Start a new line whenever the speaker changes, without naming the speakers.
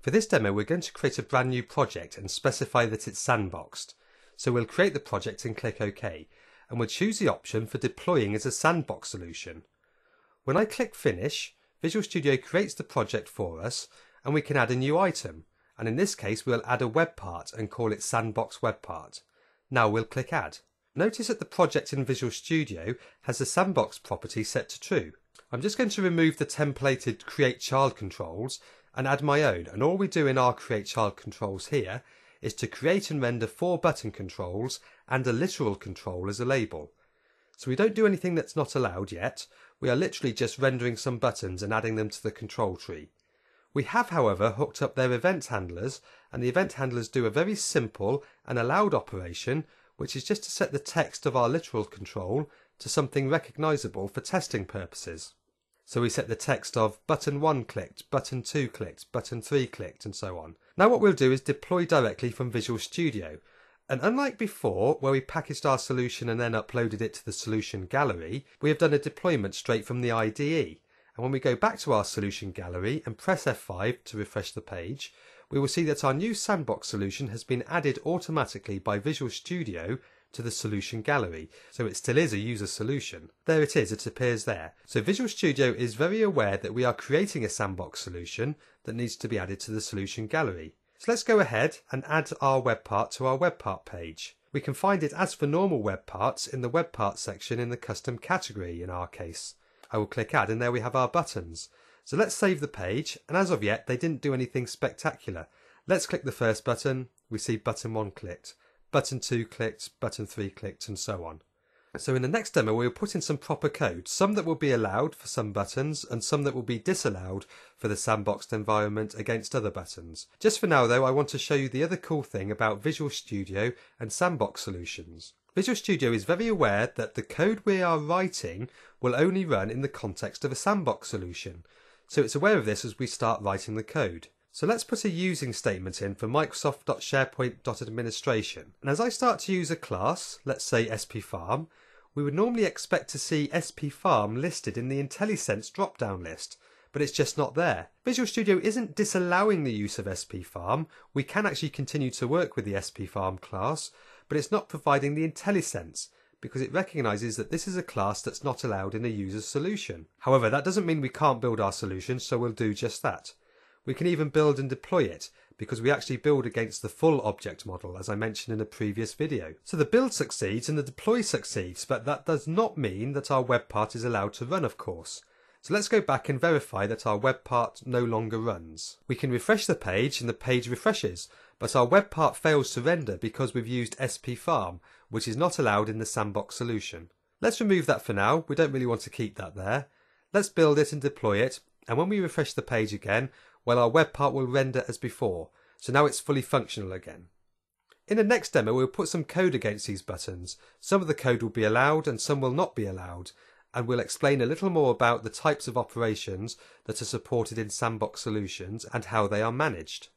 For this demo, we're going to create a brand new project and specify that it's sandboxed. So we'll create the project and click OK, and we'll choose the option for deploying as a sandbox solution. When I click Finish, Visual Studio creates the project for us, and we can add a new item. And in this case, we'll add a web part and call it Sandbox Web Part. Now we'll click Add. Notice that the project in Visual Studio has the sandbox property set to true. I'm just going to remove the templated Create Child controls and add my own, and all we do in our Create Child controls here is to create and render 4 button controls and a literal control as a label. So we don't do anything that's not allowed yet, we are literally just rendering some buttons and adding them to the control tree. We have, however, hooked up their event handlers, and the event handlers do a very simple and allowed operation, which is just to set the text of our literal control to something recognisable for testing purposes. So we set the text of button 1 clicked, button 2 clicked, button 3 clicked, and so on. Now what we'll do is deploy directly from Visual Studio. And unlike before, where we packaged our solution and then uploaded it to the solution gallery, we have done a deployment straight from the IDE. And when we go back to our solution gallery and press F5 to refresh the page, we will see that our new sandbox solution has been added automatically by Visual Studio to the solution gallery, so it still is a user solution. There it is, it appears there. So Visual Studio is very aware that we are creating a sandbox solution that needs to be added to the solution gallery. So let's go ahead and add our web part to our web part page. We can find it as for normal web parts in the web parts section in the custom category in our case. I will click Add, and there we have our buttons. So let's save the page, and as of yet they didn't do anything spectacular. Let's click the first button, we see button 1 clicked, button 2 clicked, button 3 clicked, and so on. So in the next demo we'll put in some proper code, some that will be allowed for some buttons and some that will be disallowed for the sandboxed environment against other buttons. Just for now though, I want to show you the other cool thing about Visual Studio and sandbox solutions. Visual Studio is very aware that the code we are writing will only run in the context of a sandbox solution. So it's aware of this as we start writing the code. So let's put a using statement in for Microsoft.SharePoint.administration. And as I start to use a class, let's say SPFarm, we would normally expect to see SPFarm listed in the IntelliSense drop-down list, but it's just not there. Visual Studio isn't disallowing the use of SPFarm. We can actually continue to work with the SPFarm class, but it's not providing the IntelliSense because it recognises that this is a class that's not allowed in a user's solution. However, that doesn't mean we can't build our solution, so we'll do just that. We can even build and deploy it because we actually build against the full object model, as I mentioned in a previous video. So the build succeeds and the deploy succeeds, but that does not mean that our web part is allowed to run, of course. So let's go back and verify that our web part no longer runs. We can refresh the page and the page refreshes, but our web part fails to render because we've used SPFarm, which is not allowed in the sandbox solution. Let's remove that for now, we don't really want to keep that there. Let's build it and deploy it, and when we refresh the page again, well, our web part will render as before, so now it's fully functional again. In the next demo we'll put some code against these buttons. Some of the code will be allowed and some will not be allowed, and we'll explain a little more about the types of operations that are supported in sandbox solutions and how they are managed.